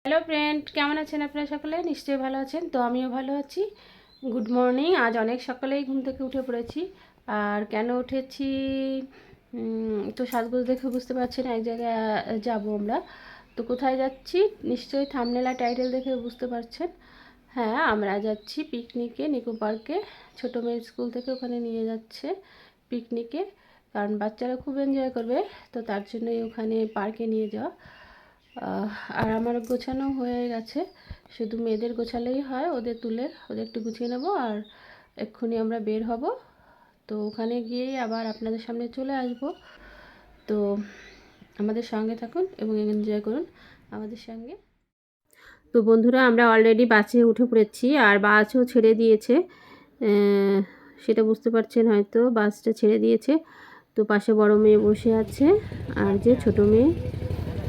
Hello friend, কেমন আছেন আপনারা? সকলে নিশ্চয়ই ভালো আছেন। তো আমিও ভালো আছি। Good morning. আজ অনেক সকালেই ঘুম থেকে উঠে পড়েছি। আর কেন উঠেছি তো সাজগোজ দেখে বুঝতে পারছেন। এক জায়গায় যাব আমরা। তো কোথায় যাচ্ছি নিশ্চয়ই থাম্বনেল আর টাইটেল দেখে বুঝতে পারছেন। হ্যাঁ, আমরা যাচ্ছি পিকনিকে, নিকো পার্কে। ছোটো মেয়ের স্কুল থেকে ওখানে নিয়ে যাচ্ছে পিকনিকে, কারণ বাচ্চারা খুব এনজয় করবে। তো তার জন্যই ওখানে পার্কে নিয়ে যাওয়া। আর আমার গোছানো হয়ে গেছে, শুধু মেয়েদের গোছালেই হয়। ওদের একটু গুছিয়ে নেব আর এক্ষুনি আমরা বের হব। তো ওখানে গিয়েই আবার আপনাদের সামনে চলে আসব। তো আমাদের সঙ্গে থাকুন এবং এনজয় করুন আমাদের সঙ্গে। তো বন্ধুরা, আমরা অলরেডি বাসে উঠে পড়েছি আর বাসও ছেড়ে দিয়েছে। সেটা বুঝতে পারছেন হয়তো, বাসটা ছেড়ে দিয়েছে। তো পাশে বড় মেয়ে বসে আছে আর যে ছোট মেয়ে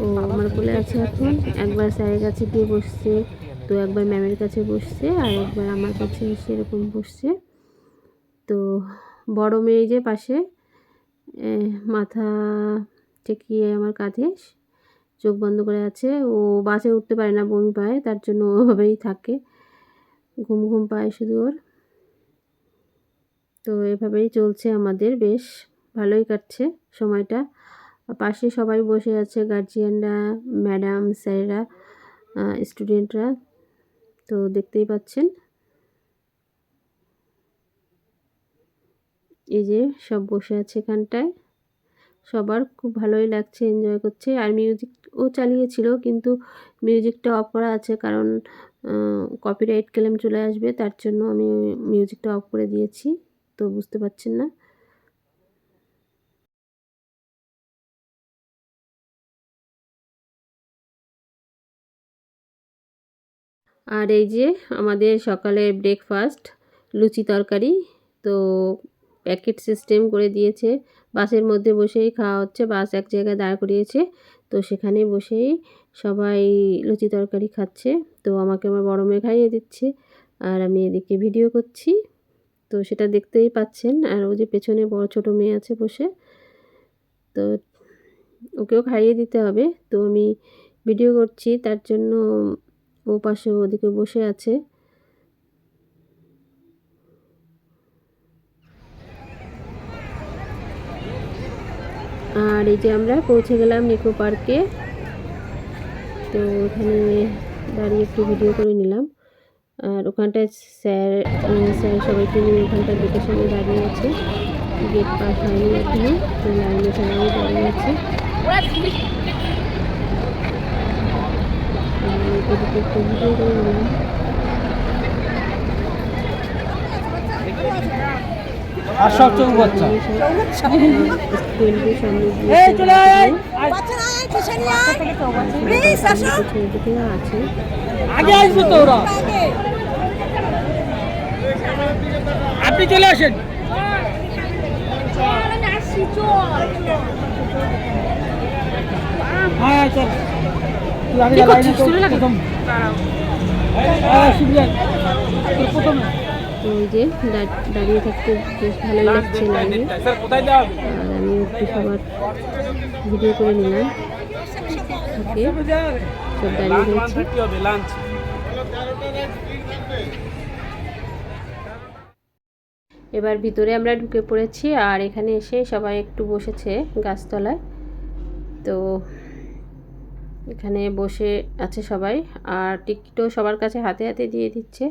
ও আমার কোলে আছে। এখন একবার স্যারের কাছে গিয়ে বসছে, তো একবার ম্যামের কাছে বসছে, আর একবার আমার কাছে এসে এরকম বসছে। তো বড় মেয়ে যে পাশে মাথা টেকিয়ে আমার কাঁধে চোখ বন্ধ করে আছে। ও বাসে উঠতে পারে না, বমি পায়, তার জন্য ওভাবেই থাকে, ঘুম ঘুম পায় শুধু ওর। তো এভাবেই চলছে আমাদের, বেশ ভালোই কাটছে সময়টা। পাশে সবাই বসে আছে, গার্জিয়ানরা, ম্যাডাম, স্যারেরা, স্টুডেন্টরা। তো দেখতেই পাচ্ছেন, এই যে সব বসে আছে এখানটায়। সবার খুব ভালোই লাগছে, এনজয় করছে। আর মিউজিকও চালিয়েছিল, কিন্তু মিউজিকটা অফ করা আছে, কারণ কপিরাইট ক্লেম চলে আসবে, তার জন্য আমি মিউজিকটা অফ করে দিয়েছি। তো বুঝতে পারছেন না। আর এই যে আমাদের সকালের ব্রেকফাস্ট, লুচি তরকারি। তো প্যাকেট সিস্টেম করে দিয়েছে, বাসের মধ্যে বসেই খাওয়া হচ্ছে। বাস এক জায়গায় দাঁড় করিয়েছে, তো সেখানে বসেই সবাই লুচি তরকারি খাচ্ছে। তো আমাকে আমার বড় মেয়ে খাইয়ে দিচ্ছে আর আমি এদিকে ভিডিও করছি। তো সেটা দেখতেই পাচ্ছেন। আর ও যে পেছনে বড় ছোট মেয়ে আছে বসে, তো ওকেও খাইয়ে দিতে হবে। তো আমি ভিডিও করছি, তার জন্য ও পাশে ওদিকে বসে আছে। আর এই যে আমরা পৌঁছে গেলাম নিকো পার্কে। তো ওখানে দাঁড়িয়ে একটু ভিডিও করে নিলাম। আর ওখানটায় স্যার সবাইকে নিয়ে ওখানটায় গেটের সামনে দাঁড়িয়ে আছে। গেট পাস হয়নি এখনো, তো লাইনে সবাই দাঁড়িয়ে আছে। একটু ভিডিও করে নিলাম। আর সব চৌক বাচ্চা স্টুডেন্টদের সামনে গিয়ে আছে। আগে আসবো তো ওরা, আপনি চলে আসেন। হ্যাঁ চল, তুই আগে লাইনে তো প্রথম। প্রথম তো ওই যে দাঁড়িয়ে থাকতে বেশ ভালোই লাগছে লাইনে। আর আমি একটু সবার ভিডিও করে নিলাম। ওকে, সব দাঁড়িয়ে রয়েছে। এবার ভিতরে আমরা ঢুকে পড়েছি আর এখানে এসে সবাই একটু বসেছে গাছতলায়। তো এখানে বসে আছে সবাই, আর টিকিটও সবার কাছে হাতে হাতে দিয়ে দিচ্ছে,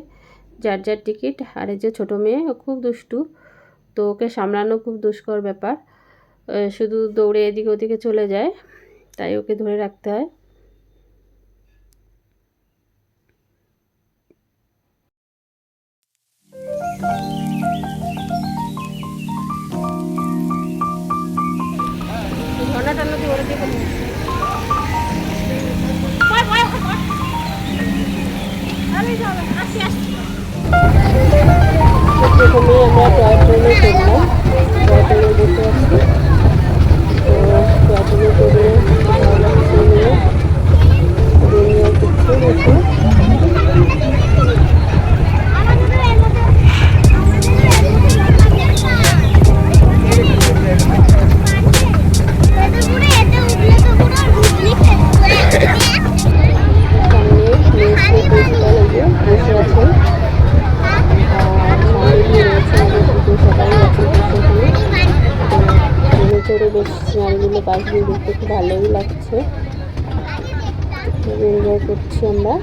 যার যার টিকিট। আর এই যে ছোটো মেয়ে, ও খুব দুষ্টু, তো ওকে সামলানো খুব দুষ্কর ব্যাপার। শুধু দৌড়ে এদিকে ওদিকে চলে যায়, তাই ওকে ধরে রাখতে হয়। ঝর্ণাটা নদী ওরা দিয়ে প্রথমে আমরা টয় ট্রেনে চললাম। টয় ট্রেনে বসে আছি। তো টয় ট্রেনে করে নিয়ে করছে বসে। সামনে পাশ দিয়ে দেখতে খুব ভালোই লাগছে, খুব এনজয় করছি আমরা।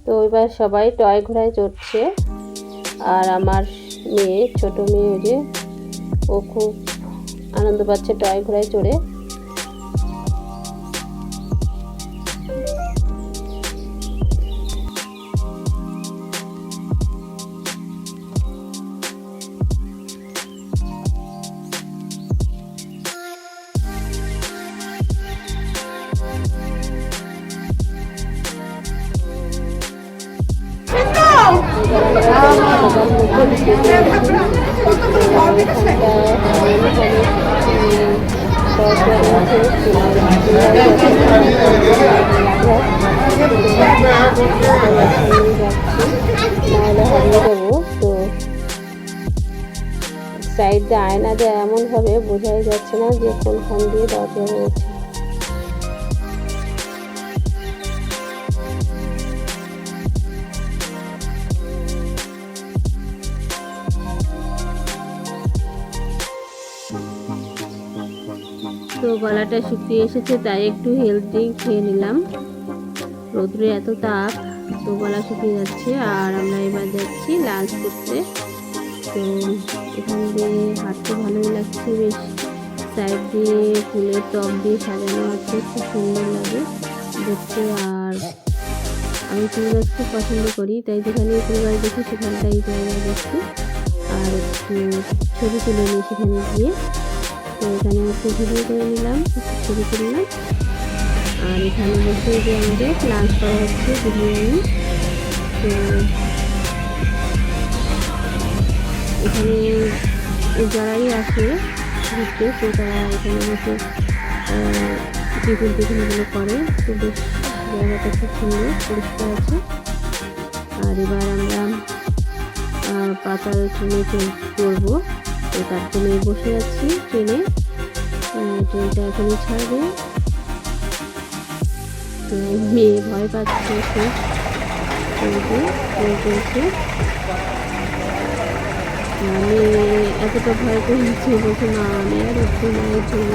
তো এবার সবাই টয় ঘোড়ায় চড়ছে, আর আমার মেয়ে, ছোট মেয়ে, যে ও খুব আনন্দ পাচ্ছে টয় ঘোড়ায় চড়ে। সাইড দিয়ে আয়না দিয়ে এমন ভাবে বোঝাই যাচ্ছে না যে কোনখান দিয়ে দরজা রয়েছে। তো গলাটা শুকিয়ে এসেছে, তাই একটু হেলথ ড্রিঙ্ক খেয়ে নিলাম। রোদ্রে এত তাপ, তো গলা শুকিয়ে যাচ্ছে। আর আমরা এবার যাচ্ছি লাঞ্চ করতে। তো এখান দিয়ে হাঁটতে ভালোই লাগছে, বেশ সাইড দিয়ে ফুলের টব দিয়ে সাজানো আছে, খুব সুন্দর লাগে দেখতে। আর আমি ফুল গাছ খুব পছন্দ করি, তাই যেখানে ফুল গাছ দেখি সেখানটাই জায়গায় দেখছি আর একটু ছবি তুলে নিই সেখানে গিয়ে। তো এখানে একটু ভিডিও করে নিলাম, একটু ছবি তুললাম। আর এখানে বসে যে আমাদের লাঞ্চ করা হচ্ছে বিরিয়ানি। তো এখানে যারাই আসে ঘুরতে, তো তারা এখানে বসে টিফিনগুলো করে। তো বেশ জায়গাটা খুব সুন্দর, পরিষ্কার আছে। আর এবার আমরা পাতাল ট্রেনে চড়বো, তো তার জন্য বসে আছি ট্রেনে। ট্রেনটা এখনই ছাড়বে। তো মেয়ে ভয় পাচ্ছে, চলছে। মেয়ে এতটা ভয় করেছে, বলছে না আমি আর একটু মায়ের জন্য।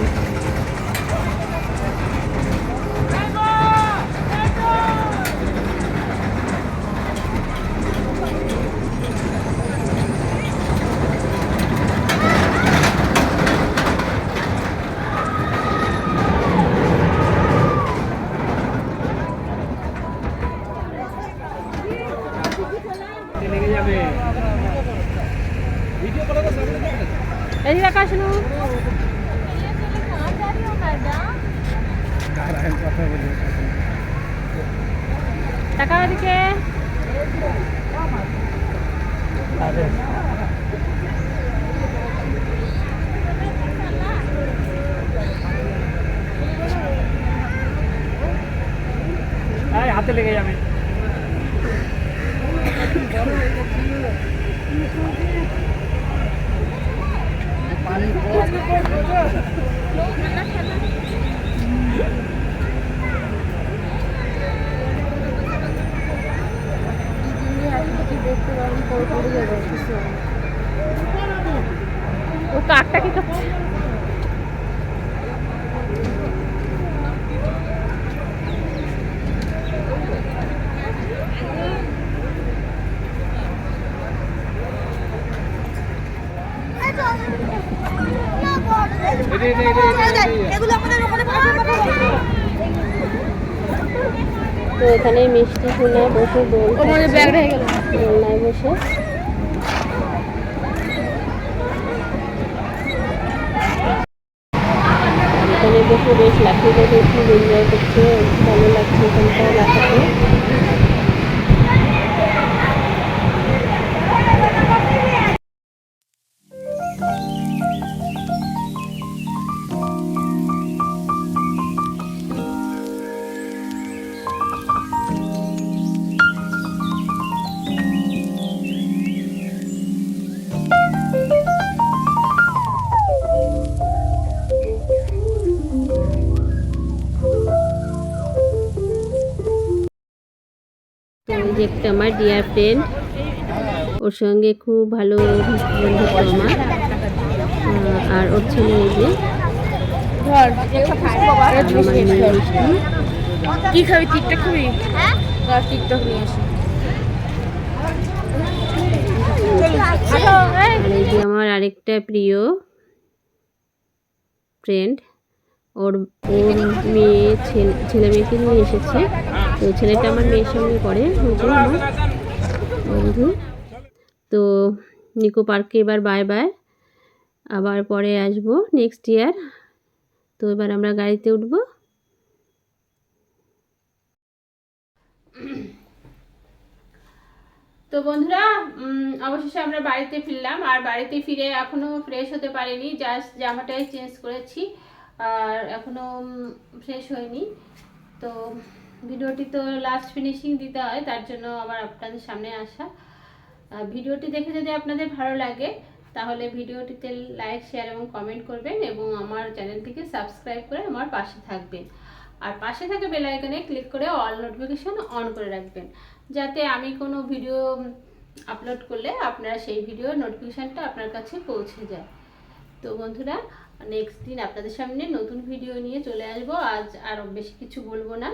এদিকে আকাশ নো টাকা ওদিকে। হাতে লেগে যাবে। ও কাকটা কি করছে? তো এখানে মিষ্টি শুনে বসে দোলনায় বসে এখানে বসে বেশ লাঠি দেখে খুব এনজয় করছে, ভালো লাগছে এখানটা লাঠাতে। তো এই যে একটা আমার ডিয়ার ফ্রেন্ড, ওর সঙ্গে খুব ভালো বন্ধুত্ব আমার। আর ওর ছেলে এই যে কি খাবি? টিকটক খাবি? টিকটক নিয়ে আসি। আর এই যে আমার আরেকটা প্রিয় ফ্রেন্ড, ওর ওর মেয়ে ছেলে মেয়েকে নিয়ে এসেছে। তো ছেলেটা আমার মেয়ের সঙ্গে পড়ে, ওই যে আমার বন্ধু। তো নিকো পার্কে এবার বাই বাই, আবার পরে আসবো নেক্সট ইয়ার। তো এবার আমরা গাড়িতে উঠবো। তো বন্ধুরা, অবশেষে আমরা বাড়িতে ফিরলাম। আর বাড়িতে ফিরে এখনও ফ্রেশ হতে পারিনি, জাস্ট জামাটাই চেঞ্জ করেছি আর এখনও ফ্রেশ হয়নি। তো ভিডিওটি তো লাস্ট ফিনিশিং দিতে হয়, তার জন্য আবার আপনাদের সামনে আসা। ভিডিওটি দেখে যদি আপনাদের ভালো লাগে তাহলে ভিডিওটিতে লাইক, শেয়ার এবং কমেন্ট করবেন এবং আমার চ্যানেলটিকে সাবস্ক্রাইব করে আমার পাশে থাকবেন। আর পাশে থাকা বেল আইকনে ক্লিক করে অল নোটিফিকেশন অন করে রাখবেন, যাতে আমি কোনো ভিডিও আপলোড করলে আপনারা সেই ভিডিওর নোটিফিকেশানটা আপনার কাছে পৌঁছে যায়। তো বন্ধুরা, নেক্সট দিন আপনাদের সামনে নতুন ভিডিও নিয়ে চলে আসবো। আজ আর বেশি কিছু বলবো না,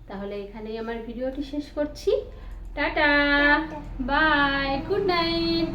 তাহলে এখানেই আমার ভিডিওটি শেষ করছি। Tata, bye, good night.